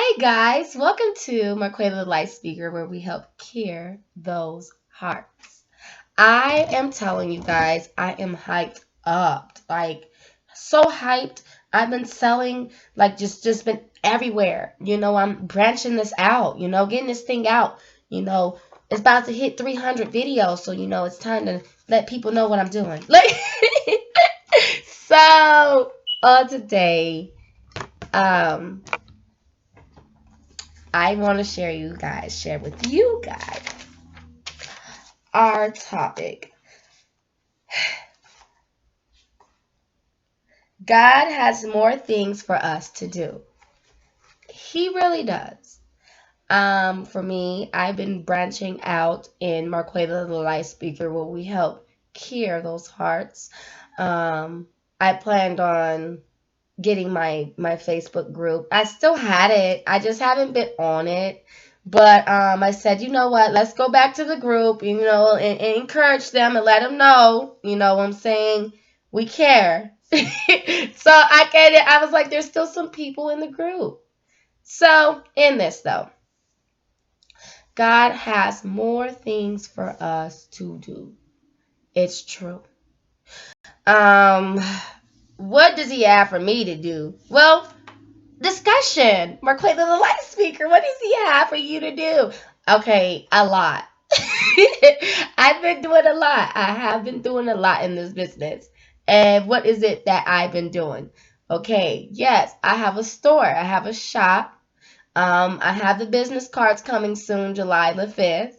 Hey guys, welcome to Marquela the Light Speaker, where we help cure those hearts. I am telling you guys, I am hyped up, like so hyped. I've been selling, like just been everywhere. I'm branching this out. Getting this thing out. You know, it's about to hit 300 videos, so it's time to let people know what I'm doing. Like, so today, um. I want to share with you guys our topic. God has more things for us to do. He really does. For me, I've been branching out in Marquela the Light Speaker where we help cure those hearts. I planned on getting my Facebook group. I still had it. I just haven't been on it. But I said, you know what? Let's go back to the group, and encourage them and let them know, what I'm saying, we care. So I was like, there's still some people in the group. So in this though, God has more things for us to do. It's true. Um, what does He have for me to do? Well, discussion. Marquette the light speaker. What does He have for you to do? Okay, a lot. I've been doing a lot. I have been doing a lot in this business. And what is it that I've been doing? Okay, yes, I have a store. I have a shop. I have the business cards coming soon, July the 5th.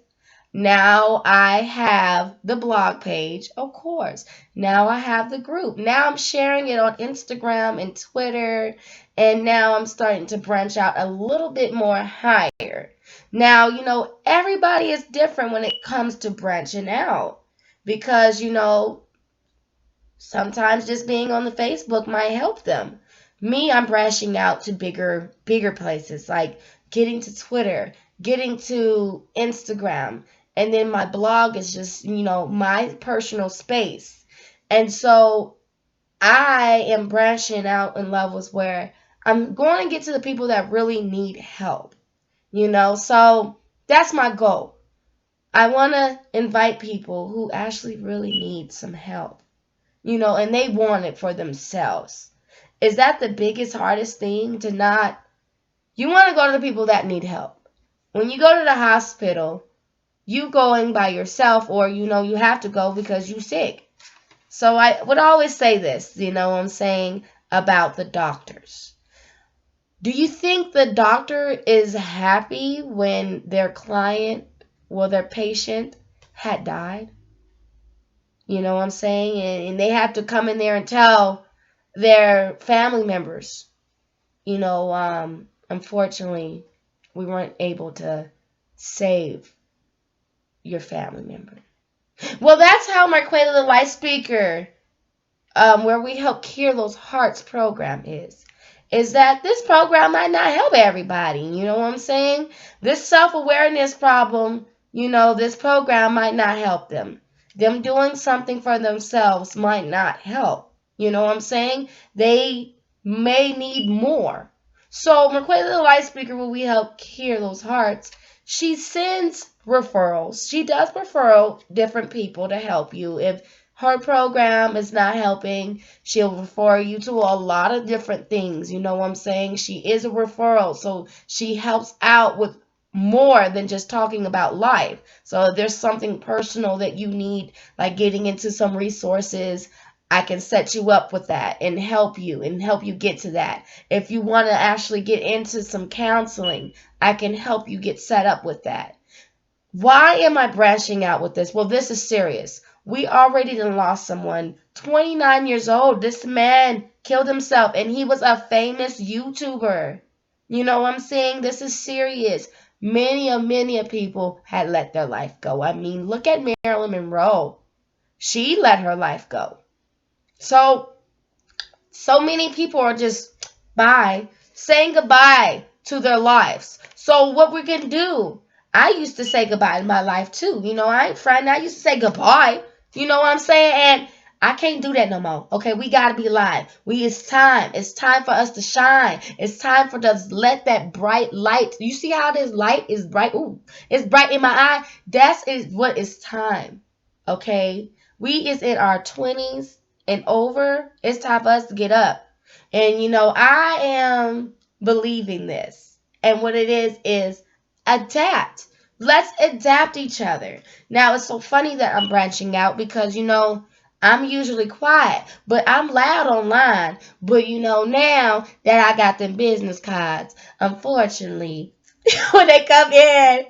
Now I have the blog page, of course. Now I have the group. Now I'm sharing it on Instagram and Twitter. And now I'm starting to branch out a little bit more higher. Now, everybody is different when it comes to branching out. Because, sometimes just being on the Facebook might help them. Me, I'm branching out to bigger places, like getting to Twitter, getting to Instagram, and then my blog is just, my personal space. And so I am branching out in levels where I'm going to get to the people that really need help, So that's my goal. I want to invite people who actually really need some help, and they want it for themselves. Is that the biggest, hardest thing to not? You want to go to the people that need help. When you go to the hospital, you going by yourself, or you have to go because you sick. So I would always say this, what I'm saying about the doctors. Do you think the doctor is happy when their client or their patient had died? You know what I'm saying? And they have to come in there and tell their family members, unfortunately, we weren't able to save your family member. Well, that's how Marquela the Light Speaker, where we help cure those hearts program is that this program might not help everybody. You know what I'm saying? This self-awareness problem, this program might not help them. Them doing something for themselves might not help. You know what I'm saying? They may need more. So Marquetta the Light Speaker, where we help cure those hearts, she sends referrals. She does refer different people to help you. If her program is not helping, she'll refer you to a lot of different things. You know what I'm saying? She is a referral, so she helps out with more than just talking about life. So if there's something personal that you need, like getting into some resources, I can set you up with that and help you get to that. If you want to actually get into some counseling, I can help you get set up with that. Why am I branching out with this? Well, this is serious. We already done lost someone. 29 years old. This man killed himself, and he was a famous YouTuber. You know what I'm saying? This is serious. Many people had let their life go. I mean, look at Marilyn Monroe. She let her life go. So many people are just saying goodbye to their lives. So what we can do, I used to say goodbye to my life too. I ain't frightened. I used to say goodbye. You know what I'm saying? And I can't do that no more. Okay, we gotta be live. It's time. It's time for us to shine. It's time for us to let that bright light. You see how this light is bright? Ooh, it's bright in my eye. That's is what it's time. Okay, we is in our 20s and over. It's time for us to get up. And I am believing this. And what it is adapt. Let's adapt each other. Now it's so funny that I'm branching out because I'm usually quiet, but I'm loud online. But now that I got them business cards, unfortunately, when they come in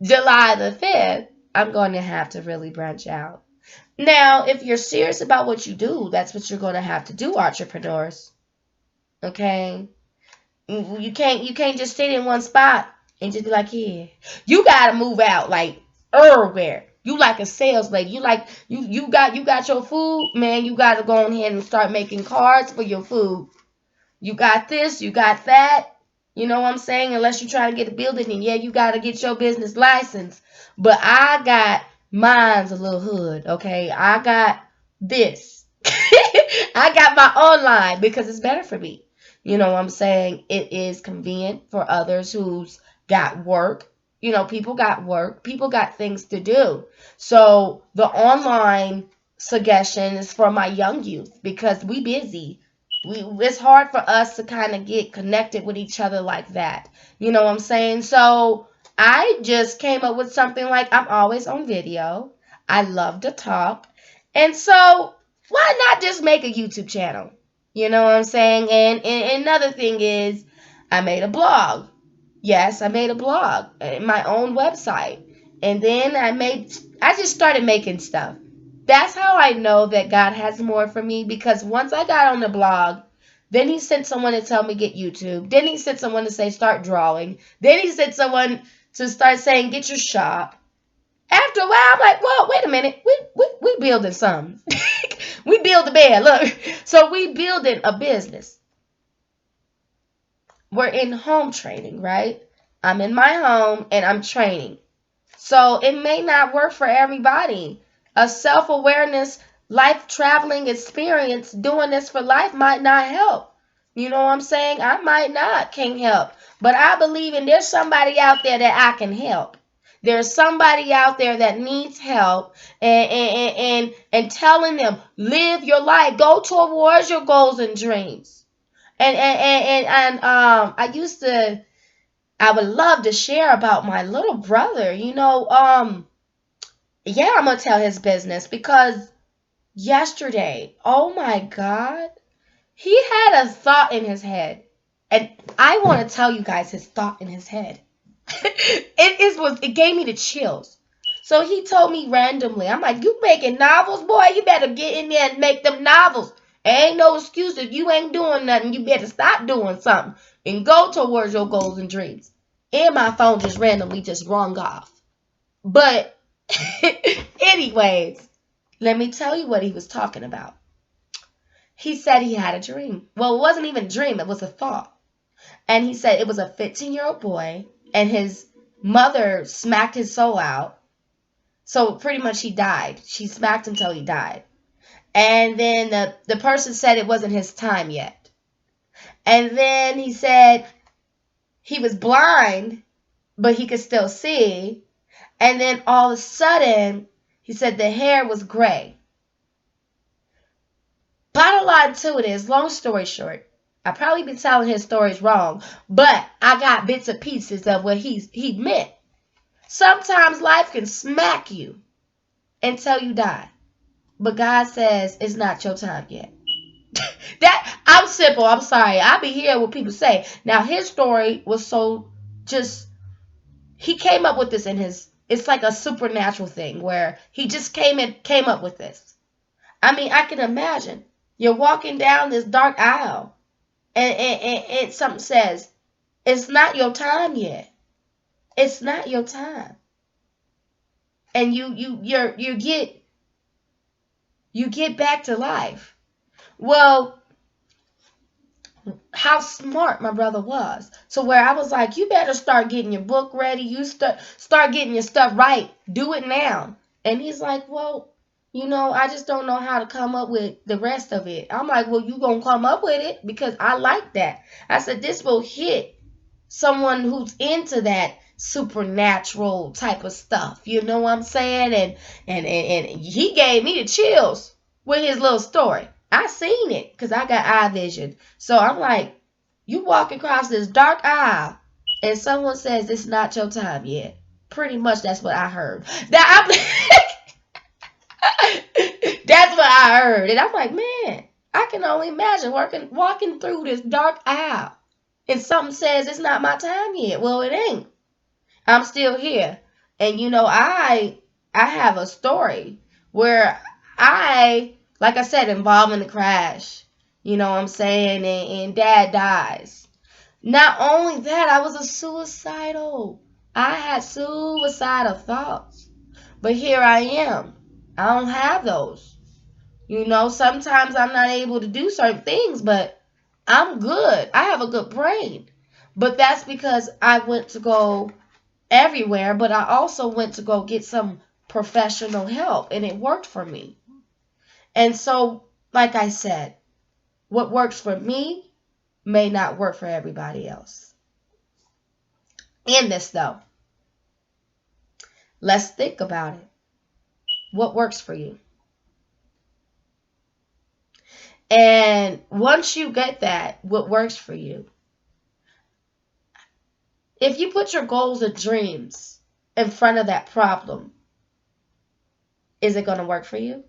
July the 5th, I'm going to have to really branch out. Now, if you're serious about what you do, that's what you're going to have to do, entrepreneurs. Okay? You can't just sit in one spot and just be like, yeah. You gotta move out like everywhere. You like a sales lady. You got your food, man. You gotta go ahead and start making cards for your food. You got this, you got that. You know what I'm saying? Unless you try to get a building, and yeah, you gotta get your business license. But I got mine's a little hood, okay? I got this. I got my online because it's better for me. You know what I'm saying? It is convenient for others who's got work. People got work. People got things to do. So the online suggestion is for my young youth because we busy. It's hard for us to kind of get connected with each other like that. You know what I'm saying? So I just came up with something like I'm always on video. I love to talk. And so why not just make a YouTube channel? You know what I'm saying? And another thing is I made a blog. Yes, I made a blog, my own website. And then I just started making stuff. That's how I know that God has more for me because once I got on the blog, then he sent someone to tell me get YouTube. Then he sent someone to say start drawing. Then he sent someone to start saying get your shop. After a while, I'm like, well, wait a minute. We building something. We build a bed. Look. So we building a business. We're in home training, right? I'm in my home and I'm training. So it may not work for everybody. A self-awareness, life traveling experience doing this for life might not help. You know what I'm saying? I might not can't help. But I believe there's somebody out there that I can help. There's somebody out there that needs help and telling them, live your life, go towards your goals and dreams. And I would love to share about my little brother. Yeah, I'm gonna tell his business because yesterday, oh my God, he had a thought in his head, and I want to tell you guys his thought in his head. It gave me the chills. So he told me randomly, I'm like, you making novels, boy? You better get in there and make them novels. Ain't no excuse if you ain't doing nothing. You better stop doing something and go towards your goals and dreams. And my phone just randomly just rung off. But anyways, let me tell you what he was talking about. He said he had a dream. Well, it wasn't even a dream. It was a thought. And he said it was a 15-year-old boy and his mother smacked his soul out. So pretty much he died. She smacked him till he died. And then the person said it wasn't his time yet. And then he said he was blind, but he could still see. And then all of a sudden, he said the hair was gray. Bottom line to it is, long story short, I probably been telling his stories wrong, but I got bits and pieces of what he meant. Sometimes life can smack you until you die. But God says it's not your time yet. I'm simple. I'm sorry. I be hearing what people say. Now his story was so just he came up with this it's like a supernatural thing where he just came up with this. I mean, I can imagine. You're walking down this dark aisle and something says, it's not your time yet. It's not your time. And you get back to life. Well, how smart my brother was. So where I was like, you better start getting your book ready. You start getting your stuff right. Do it now. And he's like, well, I just don't know how to come up with the rest of it. I'm like, well, you gonna come up with it because I like that. I said, this will hit someone who's into that supernatural type of stuff. You know what I'm saying? And he gave me the chills with his little story. I seen it because I got eye vision. So I'm like, you walk across this dark aisle and someone says it's not your time yet. Pretty much that's what I heard. That that's what I heard. And I'm like, man, I can only imagine walking through this dark aisle and something says it's not my time yet. Well, it ain't. I'm still here. And I have a story where like I said, involved in the crash. You know what I'm saying? And dad dies. Not only that, I was a suicidal. I had suicidal thoughts. But here I am. I don't have those. Sometimes I'm not able to do certain things, but I'm good. I have a good brain. But that's because I went to go everywhere, but I also went to go get some professional help, and it worked for me. And so, like I said, what works for me may not work for everybody else. In this, though, let's think about it. What works for you? And once you get that, what works for you, if you put your goals and dreams in front of that problem, is it going to work for you?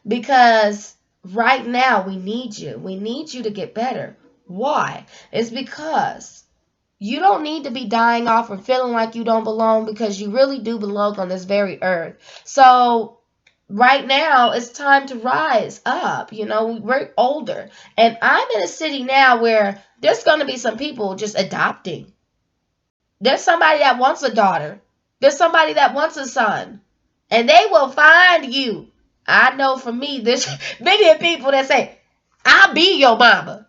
Because right now we need you. We need you to get better. Why? It's because you don't need to be dying off or feeling like you don't belong, because you really do belong on this very earth. So right now it's time to rise up. We're older. And I'm in a city now where there's going to be some people just adopting. There's somebody that wants a daughter. There's somebody that wants a son. And they will find you. I know for me, there's many people that say, I'll be your mama.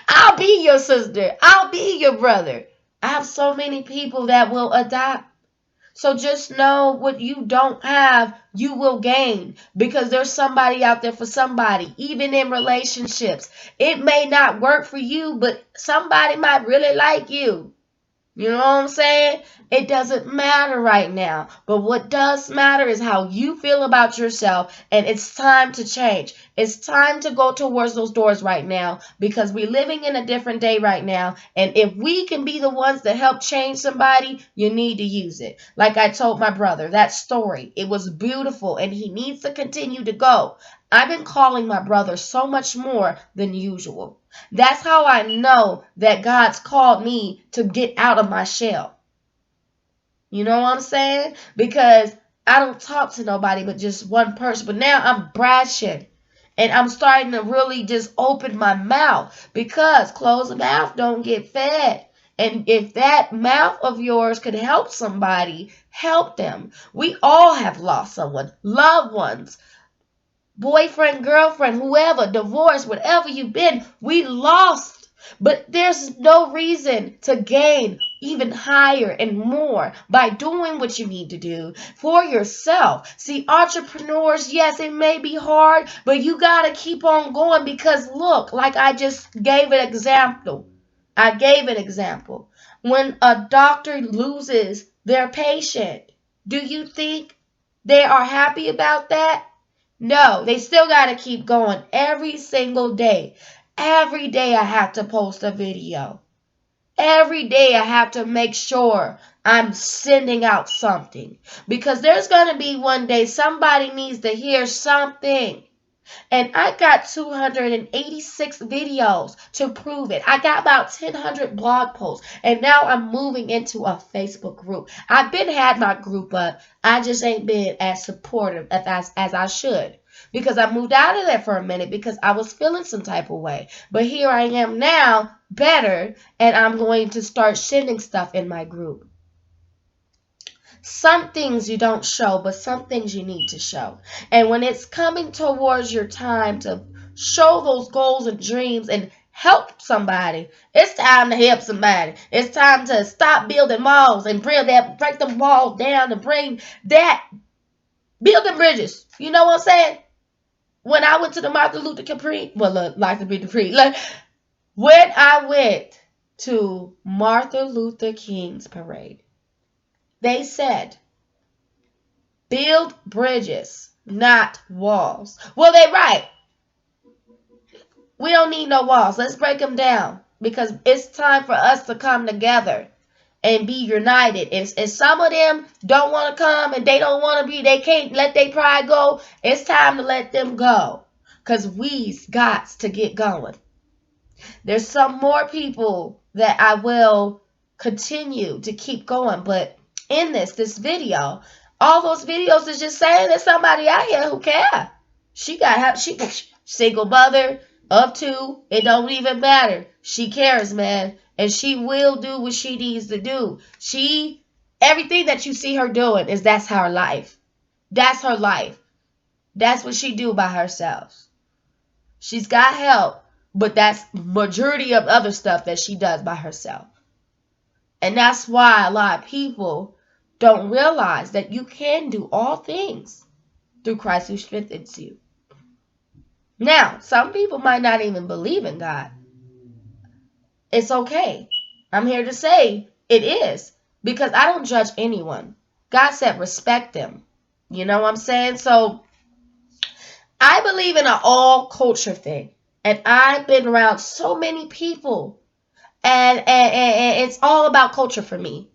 I'll be your sister. I'll be your brother. I have so many people that will adopt. So just know what you don't have, you will gain, because there's somebody out there for somebody, even in relationships. It may not work for you, but somebody might really like you. You know what I'm saying? It doesn't matter right now. But what does matter is how you feel about yourself. And it's time to change. It's time to go towards those doors right now, because we're living in a different day right now. And if we can be the ones that help change somebody, you need to use it. Like I told my brother, that story, it was beautiful, and he needs to continue to go. I've been calling my brother so much more than usual. That's how I know that God's called me to get out of my shell. You know what I'm saying? Because I don't talk to nobody but just one person. But now I'm brashing. And I'm starting to really just open my mouth, because closed mouth don't get fed. And if that mouth of yours could help somebody, help them. We all have lost someone, loved ones, boyfriend, girlfriend, whoever, divorce, whatever you've been, we lost. But there's no reason to gain even higher and more by doing what you need to do for yourself. See, entrepreneurs, yes, it may be hard, but you got to keep on going, because look, like I just gave an example. I gave an example. When a doctor loses their patient, do you think they are happy about that? No, they still got to keep going every single day. Every day I have to post a video. Every day I have to make sure I'm sending out something. Because there's going to be one day somebody needs to hear something. And I got 286 videos to prove it. I got about 1,000 blog posts. And now I'm moving into a Facebook group. I've been had my group, but I just ain't been as supportive as I should. Because I moved out of there for a minute because I was feeling some type of way. But here I am now, better, and I'm going to start sending stuff in my group. Some things you don't show, but some things you need to show. And when it's coming towards your time to show those goals and dreams and help somebody, it's time to help somebody. It's time to stop building walls and break them walls down and bring that Building bridges. You know what I'm saying? When I went to the Martin Luther King parade, when I went to Martin Luther King's parade, they said, build bridges, not walls. Well, they're right. We don't need no walls. Let's break them down because it's time for us to come together and be united. If some of them don't want to come and they don't want to be, they can't let their pride go, it's time to let them go because we's got to get going. There's some more people that I will continue to keep going, but in this video, all those videos is just saying there's somebody out here who care. She single mother of 2. It don't even matter. She cares, man, and she will do what she needs to do. Everything that you see her doing that's her life. That's her life. That's what she do by herself. She's got help, but that's majority of other stuff that she does by herself. And that's why a lot of people don't realize that you can do all things through Christ who strengthens you. Now, some people might not even believe in God. It's okay. I'm here to say it is, because I don't judge anyone. God said respect them. You know what I'm saying? So I believe in an all culture thing. And I've been around so many people. And it's all about culture for me.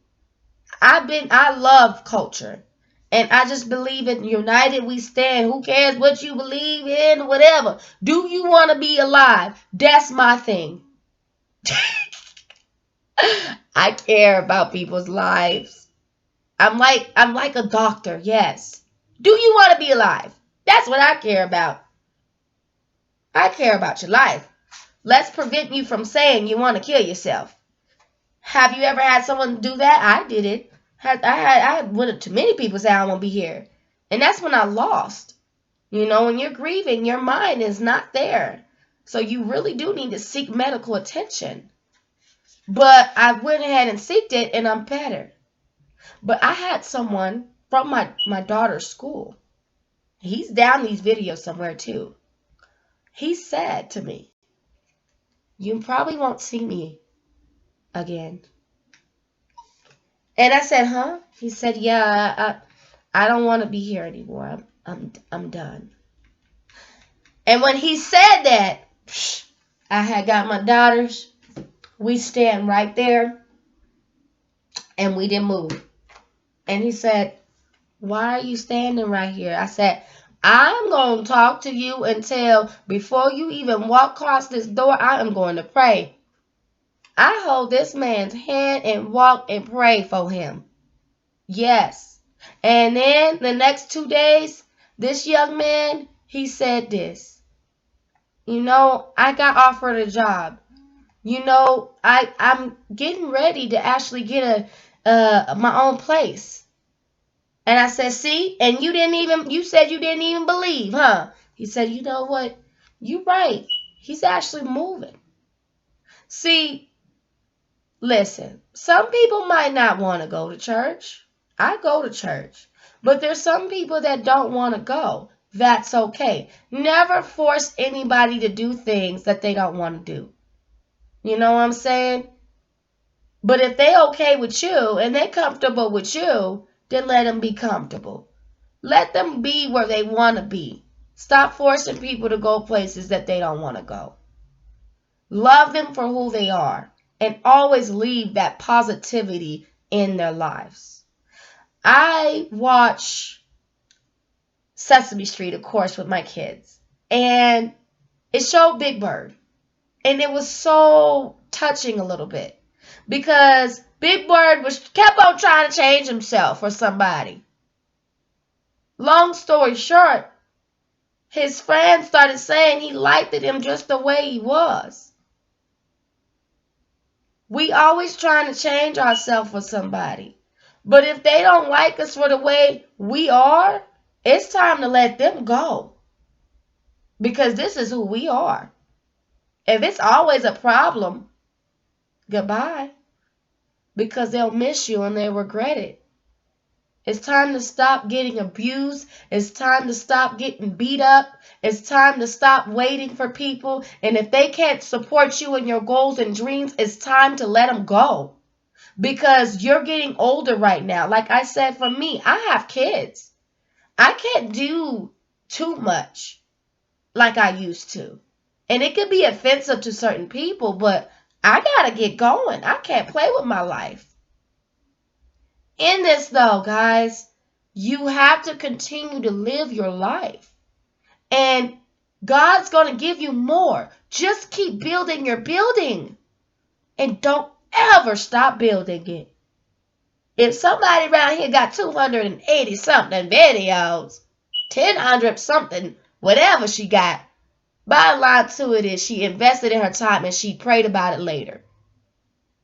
I love culture. And I just believe in united we stand. Who cares what you believe in, whatever. Do you want to be alive? That's my thing. I care about people's lives. I'm like a doctor, yes. Do you want to be alive? That's what I care about. I care about your life. Let's prevent you from saying you want to kill yourself. Have you ever had someone do that? I did it. I went to many people say I won't be here. And that's when I lost. You know, when you're grieving, your mind is not there. So you really do need to seek medical attention. But I went ahead and seeked it, and I'm better. But I had someone from my daughter's school. He's down these videos somewhere too. He said to me, you probably won't see me again. And I said, huh? He said, yeah, I don't want to be here anymore. I'm done. And when he said that, I had got my daughters. We stand right there, and we didn't move. And he said, why are you standing right here? I said, I'm going to talk to you until before you even walk across this door, I am going to pray. I hold this man's hand and walk and pray for him. Yes. And then the next 2 days, this young man, he said this. You know, I got offered a job. You know, I'm getting ready to actually get my own place. And I said, see, and you said you didn't even believe, huh? He said, you know what? You're right. He's actually moving. See, listen, some people might not want to go to church. I go to church. But there's some people that don't want to go. That's okay. Never force anybody to do things that they don't want to do. You know what I'm saying? But if they okay with you and they comfortable with you, then let them be comfortable. Let them be where they want to be. Stop forcing people to go places that they don't want to go. Love them for who they are and always leave that positivity in their lives. I watch Sesame Street, of course, with my kids, and it showed Big Bird, and it was so touching a little bit because Big Bird kept on trying to change himself for somebody. Long story short, his friends started saying he liked him just the way he was. We always trying to change ourselves for somebody. But if they don't like us for the way we are, it's time to let them go. Because this is who we are. If it's always a problem, goodbye. Because they'll miss you and they'll regret it. It's time to stop getting abused. It's time to stop getting beat up. It's time to stop waiting for people. And if they can't support you in your goals and dreams, it's time to let them go. Because you're getting older right now. Like I said, for me, I have kids. I can't do too much like I used to. And it could be offensive to certain people, but I gotta get going. I can't play with my life. In this, though, guys, you have to continue to live your life. And God's going to give you more. Just keep building your building. And don't ever stop building it. If somebody around here got 280 something videos, 1,000 something, whatever she got, bottom line to it is she invested in her time and she prayed about it later.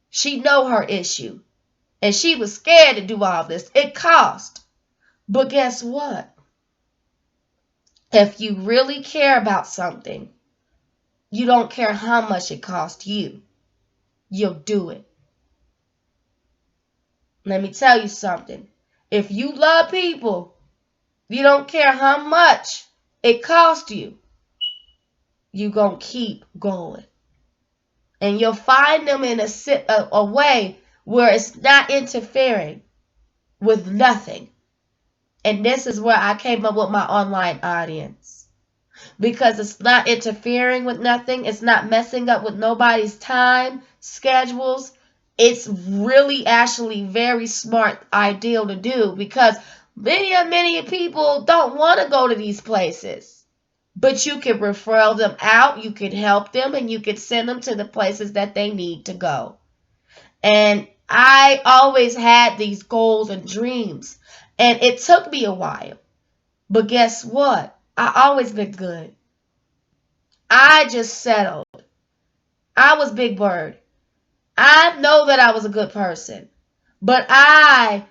She know her issue. And she was scared to do all this. It cost. But guess what? If you really care about something, you don't care how much it costs you. You'll do it. Let me tell you something. If you love people, you don't care how much it costs you. You're going to keep going. And you'll find them in a way where it's not interfering with nothing. And this is where I came up with my online audience. Because it's not interfering with nothing. It's not messing up with nobody's time, schedules. It's really actually very smart, ideal to do. Because many people don't want to go to these places. But you can refer them out, you can help them, and you can send them to the places that they need to go. And I always had these goals and dreams. And it took me a while. But guess what? I always been good. I just settled. I was Big Bird. I know that I was a good person. But I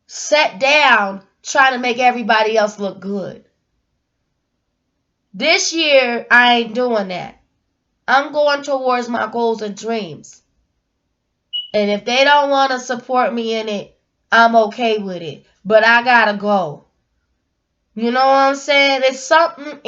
sat down trying to make everybody else look good. This year, I ain't doing that. I'm going towards my goals and dreams. And if they don't want to support me in it, I'm okay with it. But I gotta go. You know what I'm saying? It's something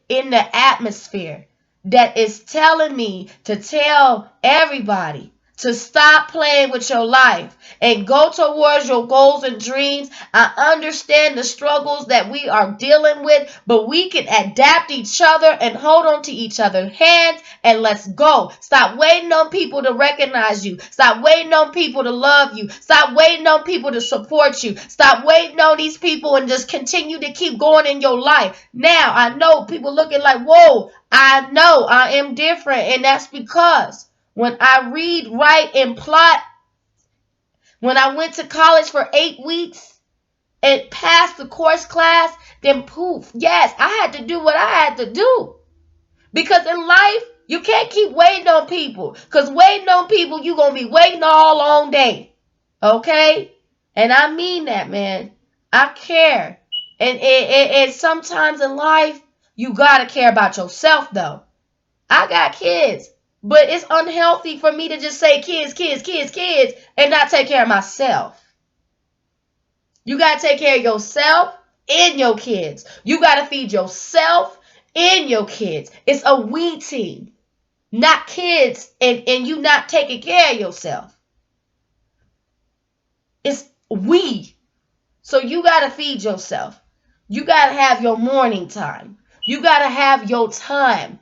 in the atmosphere that is telling me to tell everybody to stop playing with your life and go towards your goals and dreams. I understand the struggles that we are dealing with, but we can adapt each other and hold on to each other's hands and let's go. Stop waiting on people to recognize you. Stop waiting on people to love you. Stop waiting on people to support you. Stop waiting on these people and just continue to keep going in your life. Now, I know people looking like, whoa, I know I am different, and that's because when I read, write, and plot, when I went to college for 8 weeks and passed the course class, then poof, yes, I had to do what I had to do. Because in life, you can't keep waiting on people. Because waiting on people, you're going to be waiting all long day. Okay? And I mean that, man. I care. And sometimes in life, you got to care about yourself, though. I got kids. But it's unhealthy for me to just say kids, and not take care of myself. You got to take care of yourself and your kids. You got to feed yourself and your kids. It's a we team, not kids and you not taking care of yourself. It's we. So you got to feed yourself. You got to have your morning time. You got to have your time.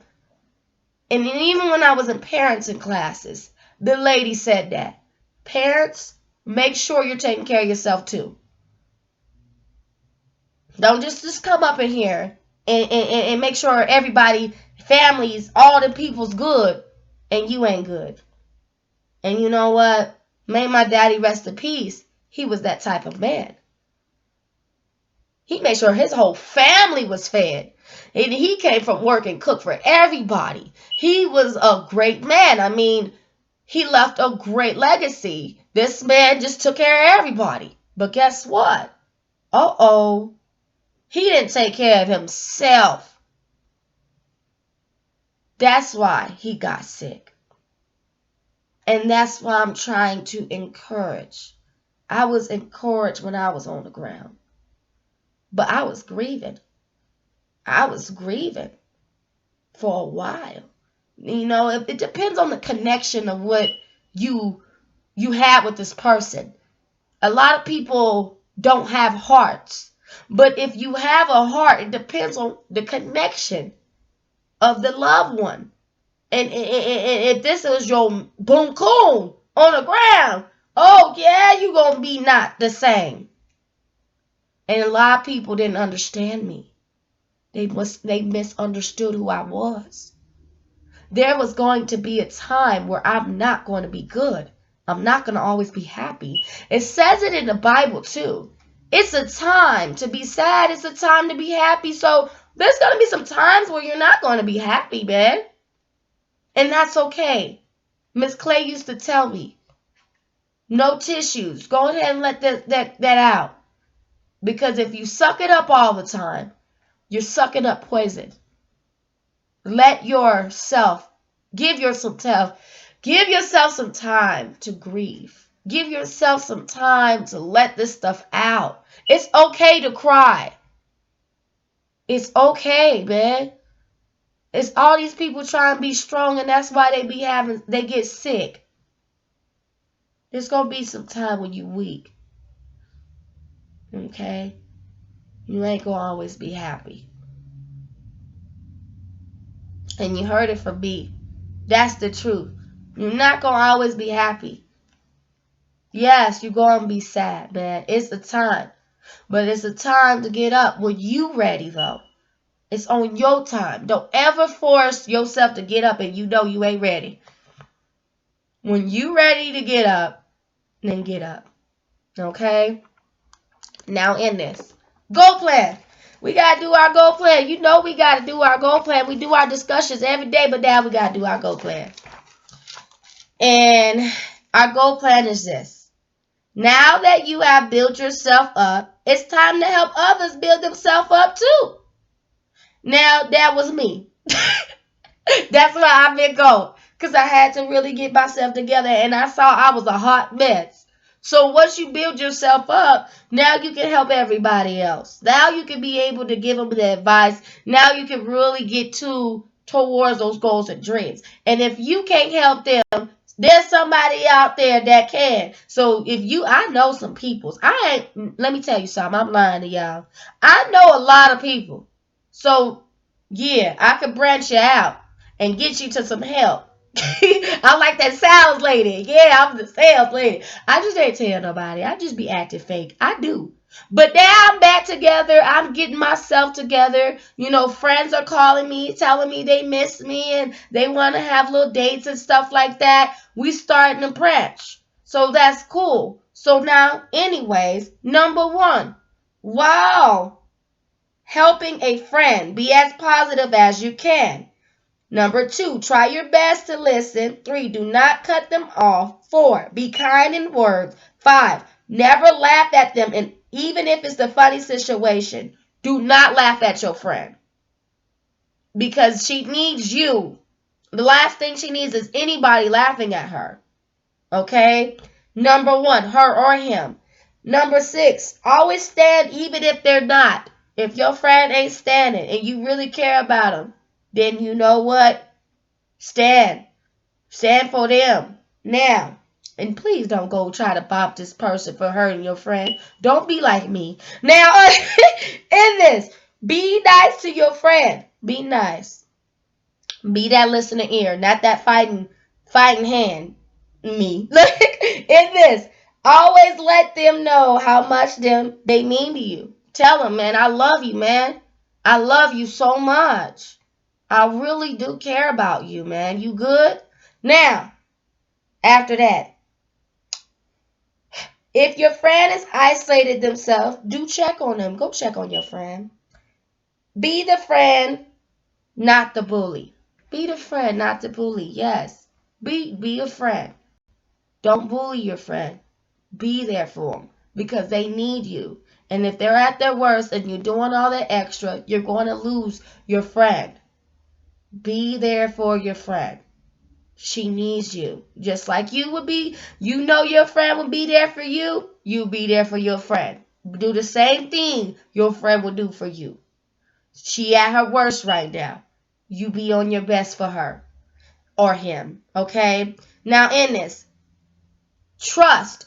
And even when I was in parenting classes, the lady said that. Parents, make sure you're taking care of yourself too. Don't just come up in here and make sure everybody, families, all the people's good and you ain't good. And you know what? May my daddy rest in peace. He was that type of man. He made sure his whole family was fed. And he came from work and cooked for everybody. He was a great man. I mean, he left a great legacy. This man just took care of everybody. But guess what? Uh-oh. He didn't take care of himself. That's why he got sick. And that's why I'm trying to encourage. I was encouraged when I was on the ground. But I was grieving. I was grieving for a while. You know, it depends on the connection of what you have with this person. A lot of people don't have hearts. But if you have a heart, it depends on the connection of the loved one. And if this is your boom coon on the ground, oh yeah, you're going to be not the same. And a lot of people didn't understand me. They misunderstood who I was. There was going to be a time where I'm not going to be good. I'm not going to always be happy. It says it in the Bible too. It's a time to be sad. It's a time to be happy. So there's going to be some times where you're not going to be happy, man. And that's okay. Miss Clay used to tell me, no tissues. Go ahead and let that out. Because if you suck it up all the time, you're sucking up poison. Let yourself, give yourself some time to grieve. Give yourself some time to let this stuff out. It's okay to cry. It's okay, man. It's all these people trying to be strong, and that's why they get sick. There's gonna be some time when you weak. Okay? You ain't gonna always be happy. And you heard it from me. That's the truth. You're not gonna always be happy. Yes, you're gonna be sad, man. It's a time. But it's a time to get up when you ready, though. It's on your time. Don't ever force yourself to get up and you know you ain't ready. When you ready to get up, then get up. Okay? Now in this. Goal plan. We got to do our goal plan. You know we got to do our goal plan. We do our discussions every day, but now we got to do our goal plan. And our goal plan is this. Now that you have built yourself up, it's time to help others build themselves up too. Now, that was me. That's where I've been going. Because I had to really get myself together and I saw I was a hot mess. So once you build yourself up, now you can help everybody else. Now you can be able to give them the advice. Now you can really get towards those goals and dreams. And if you can't help them, there's somebody out there that can. So I know some people. Let me tell you something. I'm lying to y'all. I know a lot of people. So yeah, I could branch you out and get you to some help. I'm like that sales lady. Yeah, I'm the sales lady. I just ain't tell nobody. I just be acting fake. I do. But now I'm back together. I'm getting myself together. You know, friends are calling me, telling me they miss me and they want to have little dates and stuff like that. We starting to branch. So that's cool. So now, anyways, number 1. Wow. Helping a friend. Be as positive as you can. Number 2, try your best to listen. 3, do not cut them off. 4, be kind in words. 5, never laugh at them, and even if it's a funny situation, do not laugh at your friend. Because she needs you. The last thing she needs is anybody laughing at her. Okay? Number 1, her or him. Number 6, always stand even if they're not. If your friend ain't standing and you really care about them, then you know what? Stand. Stand for them. Now, and please don't go try to bop this person for hurting your friend. Don't be like me. Now, in this, be nice to your friend. Be nice. Be that listening ear, not that fighting hand. Me. In this, always let them know how much they mean to you. Tell them, man, I love you, man. I love you so much. I really do care about you, man. You good? Now, after that, if your friend has isolated themselves, do check on them. Go check on your friend. Be the friend, not the bully. Be the friend, not the bully. Yes. Be a friend. Don't bully your friend. Be there for them because they need you. And if they're at their worst and you're doing all that extra, you're going to lose your friend. Be there for your friend. She needs you. Just like you would be, you know your friend would be there for you. you be there for your friend. Do the same thing your friend will do for you. She at her worst right now. You be on your best for her or him. Okay? Now in this, trust.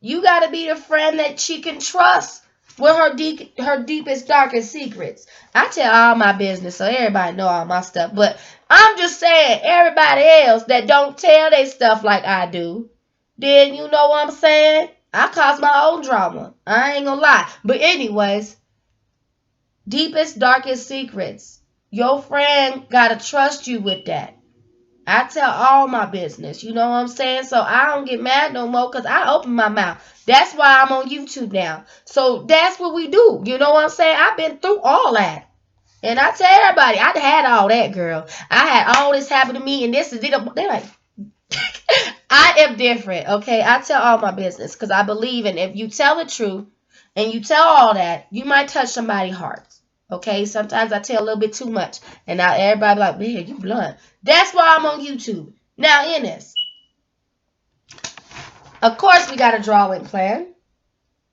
You gotta be the friend that she can trust with her deepest, darkest secrets. I tell all my business, so everybody know all my stuff. But I'm just saying, everybody else that don't tell their stuff like I do, then you know what I'm saying? I cause my own drama. I ain't gonna lie. But anyways, deepest, darkest secrets. Your friend gotta trust you with that. I tell all my business, you know what I'm saying? So I don't get mad no more because I open my mouth. That's why I'm on YouTube now. So that's what we do. You know what I'm saying? I've been through all that. And I tell everybody, I had all that, girl. I had all this happen to me, and this is it. They're like, I am different, okay? I tell all my business because I believe in if you tell the truth and you tell all that, you might touch somebody's heart. Okay, sometimes I tell a little bit too much, and now everybody like, man, you blunt. That's why I'm on YouTube. Now in this, of course, we got a drawing plan.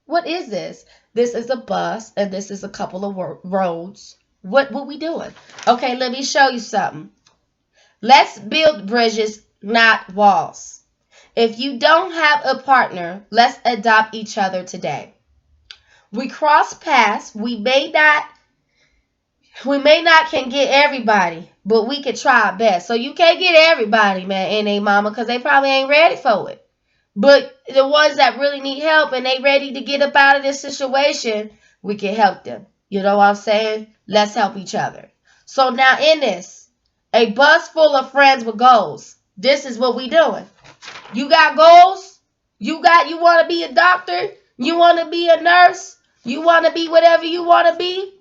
What is this? This is a bus, and this is a couple of roads. What we doing? Okay, let me show you something. Let's build bridges, not walls. If you don't have a partner, let's adopt each other today. We cross paths. We may not can get everybody, but we can try our best. So you can't get everybody, man, and they mama, because they probably ain't ready for it. But the ones that really need help and they ready to get up out of this situation, we can help them. You know what I'm saying? Let's help each other. So now in this, a bus full of friends with goals. This is what we doing. You got goals? You want to be a doctor? You want to be a nurse? You want to be whatever you want to be?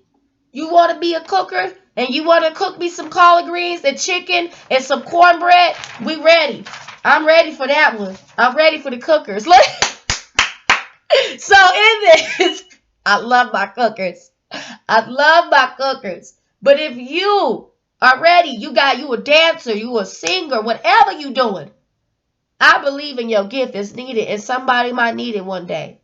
You want to be a cooker and you want to cook me some collard greens and chicken and some cornbread? We ready. I'm ready for that one. I'm ready for the cookers. Look. So in this, I love my cookers. I love my cookers. But if you are ready, you a dancer, you a singer, whatever you doing, I believe in your gift is needed and somebody might need it one day.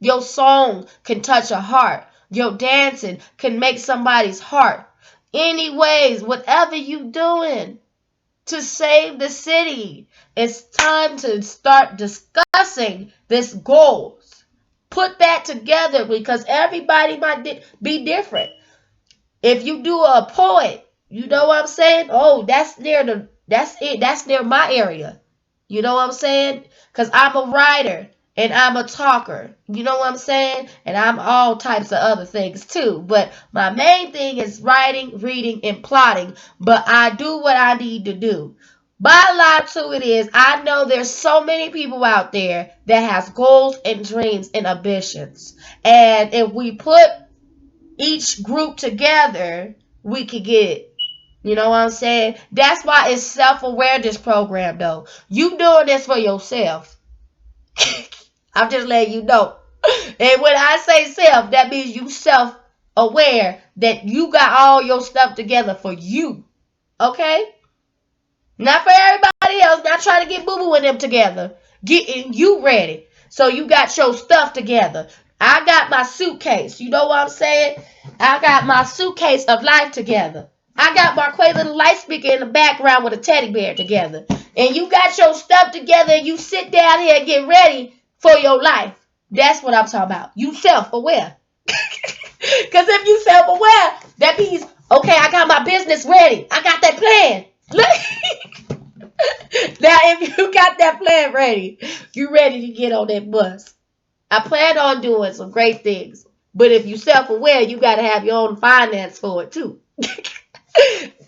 Your song can touch a heart. Your dancing can make somebody's heart. Anyways, whatever you doing to save the city, it's time to start discussing this goals. Put that together because everybody might be different. If you do a poet, you know what I'm saying? Oh, that's near my area. You know what I'm saying? Because I'm a writer and I'm a talker. You know what I'm saying? And I'm all types of other things too. But my main thing is writing, reading, and plotting. But I do what I need to do. Bottom line to it is, I know there's so many people out there that has goals and dreams and ambitions. And if we put each group together, we could get it. You know what I'm saying? That's why it's self-awareness program, though. You doing this for yourself. I'm just letting you know. And when I say self, that means you self-aware that you got all your stuff together for you. Okay? Not for everybody else. Not trying to get boo-boo with them together. Getting you ready. So you got your stuff together. I got my suitcase. You know what I'm saying? I got my suitcase of life together. I got Marquela the light speaker in the background with a teddy bear together. And you got your stuff together and you sit down here and get ready for your life. That's what I'm talking about. You self-aware. Because if you self-aware, that means, okay, I got my business ready. I got that plan. Now, if you got that plan ready, you ready to get on that bus. I plan on doing some great things. But if you're self-aware, you got to have your own finance for it, too.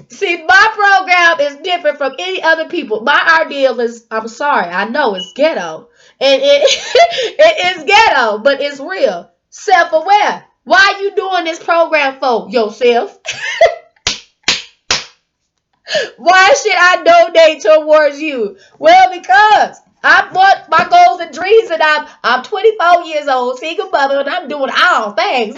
See, my program is different from any other people. My ideal is, I'm sorry, I know it's ghetto. And it is ghetto, but it's real. Self-aware. Why are you doing this program for? Yourself. Why should I donate towards you? Well, because I want my goals and dreams, and I'm 24 years old, single mother, and I'm doing all things.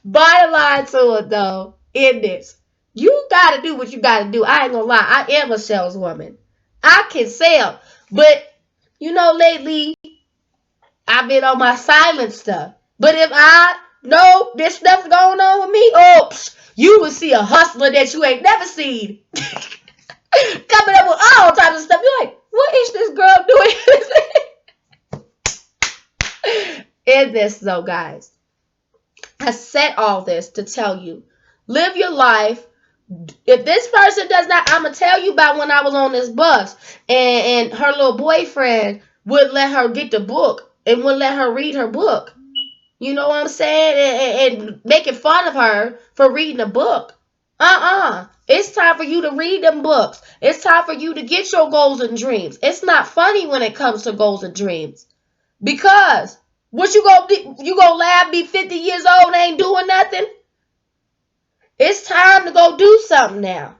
Bottom line to it, though, in this, you gotta do what you gotta do. I ain't gonna lie, I am a saleswoman. I can sell, but Lately, I've been on my silent stuff. But if I know this stuff's going on with me, you will see a hustler that you ain't never seen. Coming up with all types of stuff. You're like, what is this girl doing? In this, though, guys, I said all this to tell you, live your life. If this person does not, I'm going to tell you about when I was on this bus and her little boyfriend wouldn't let her get the book and wouldn't let her read her book. You know what I'm saying? And making fun of her for reading a book. It's time for you to read them books. It's time for you to get your goals and dreams. It's not funny when it comes to goals and dreams. Because what you gonna laugh, be 50 years old and ain't doing nothing? It's time to go do something now.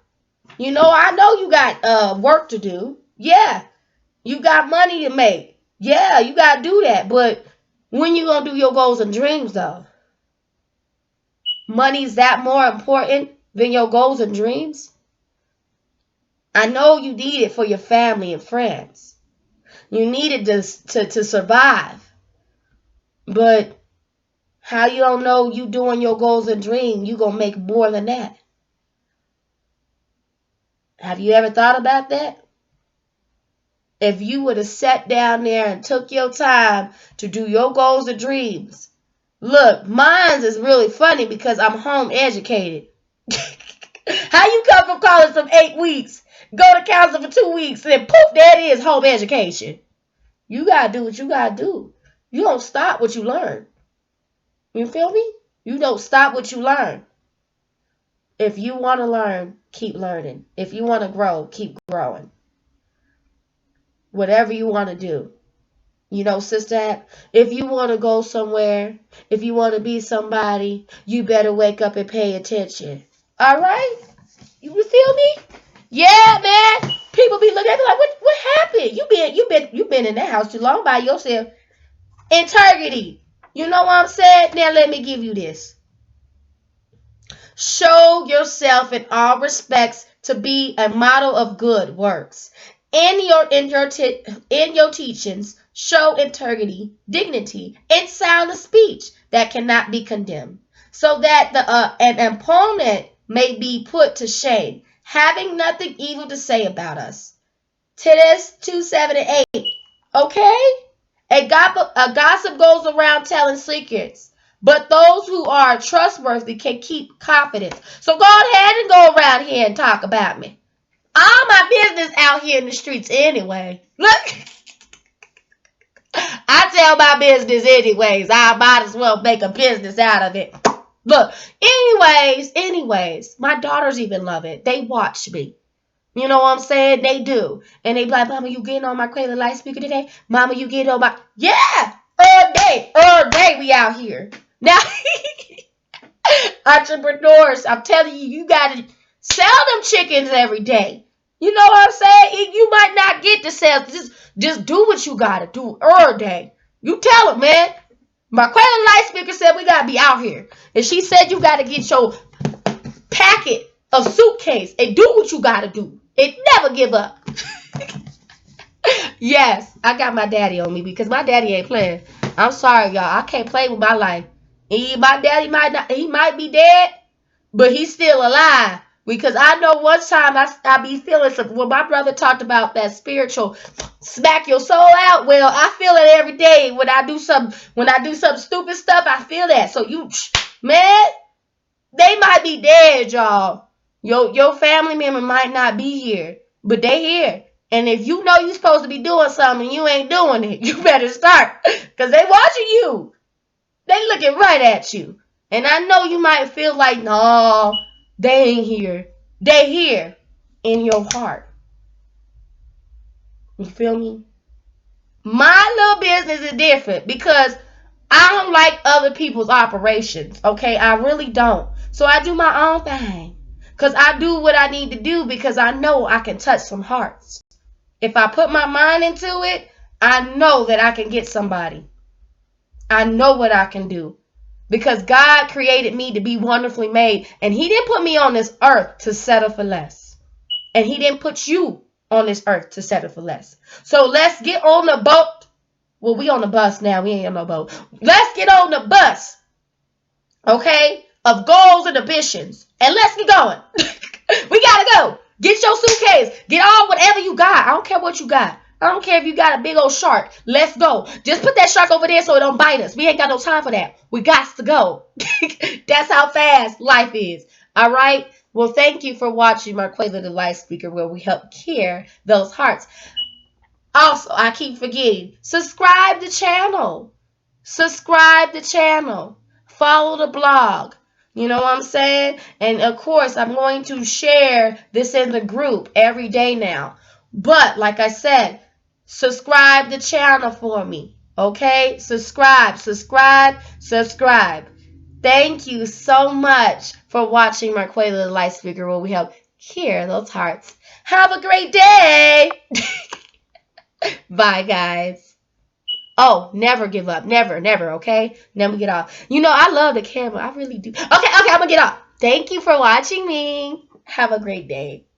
I know you got work to do. Yeah. You got money to make. Yeah, you gotta do that. But when you gonna do your goals and dreams, though? Money's that more important than your goals and dreams? I know you need it for your family and friends. You need it to survive. But how you don't know you doing your goals and dreams, you gonna make more than that? Have you ever thought about that? If you would have sat down there and took your time to do your goals and dreams. Look, mine is really funny because I'm home educated. How you come from college from 8 weeks, go to counseling for 2 weeks, and poof, there it is, home education. You gotta do what you gotta do. You don't stop what you learn. You feel me? You don't stop what you learn. If you want to learn, keep learning. If you want to grow, keep growing. Whatever you want to do. Sister, if you want to go somewhere, if you want to be somebody, you better wake up and pay attention. All right? You feel me? Yeah, man. People be looking at me like, what happened? You been in that house too long by yourself. Integrity. You know what I'm saying? Now let me give you this. Show yourself in all respects to be a model of good works. In your teachings, show integrity, dignity, and sound of speech that cannot be condemned, so that an opponent may be put to shame, having nothing evil to say about us. Titus 2:7-8. Okay? A gossip goes around telling secrets, but those who are trustworthy can keep confidence. So go ahead and go around here and talk about me. All my business out here in the streets anyway. Look, I tell my business anyways. I might as well make a business out of it. Look, anyways, my daughters even love it. They watch me. You know what I'm saying? They do. And they be like, Mama, you getting on my Cradle Light speaker today? Mama, you getting on my... Yeah! All day we out here. Now, entrepreneurs, I'm telling you, you got to sell them chickens every day. You know what I'm saying? You might not get the sales. Just do what you got to do every day. You tell them, man. My Cradle Light speaker said we got to be out here. And she said you got to get your packet of suitcase and do what you got to do. And never give up. Yes, I got my daddy on me because my daddy ain't playing. I'm sorry, y'all. I can't play with my life. My daddy might be dead, but he's still alive. Because I know one time I be feeling something. When my brother talked about that spiritual smack your soul out, well, I feel it every day. When I do some stupid stuff, I feel that. So man, they might be dead, y'all. Your family member might not be here, but they here. And if you know you're supposed to be doing something and you ain't doing it, you better start. Because they watching you. They looking right at you. And I know you might feel like, no, they ain't here. They here in your heart. You feel me? My little business is different because I don't like other people's operations. Okay? I really don't. So I do my own thing. Because I do what I need to do because I know I can touch some hearts. If I put my mind into it, I know that I can get somebody. I know what I can do. Because God created me to be wonderfully made. And he didn't put me on this earth to settle for less. And he didn't put you on this earth to settle for less. So let's get on the boat. Well, we on the bus now. We ain't on no boat. Let's get on the bus, okay, of goals and ambitions. And let's get going. We gotta go. Get your suitcase. Get all whatever you got. I don't care what you got. I don't care if you got a big old shark. Let's go. Just put that shark over there so it don't bite us. We ain't got no time for that. We got to go. That's how fast life is. All right? Well, thank you for watching Marquela the Light Speaker, where we help cure those hearts. Also, I keep forgetting, subscribe the channel. Subscribe the channel. Follow the blog. You know what I'm saying? And of course, I'm going to share this in the group every day now. But like I said, subscribe the channel for me. Okay? Subscribe, subscribe, subscribe. Thank you so much for watching Marquela the Light Speaker, where we help cure those hearts. Have a great day. Bye, guys. Oh, never give up. Never, never, okay? Never get off. You know, I love the camera. I really do. Okay, I'm going to get off. Thank you for watching me. Have a great day.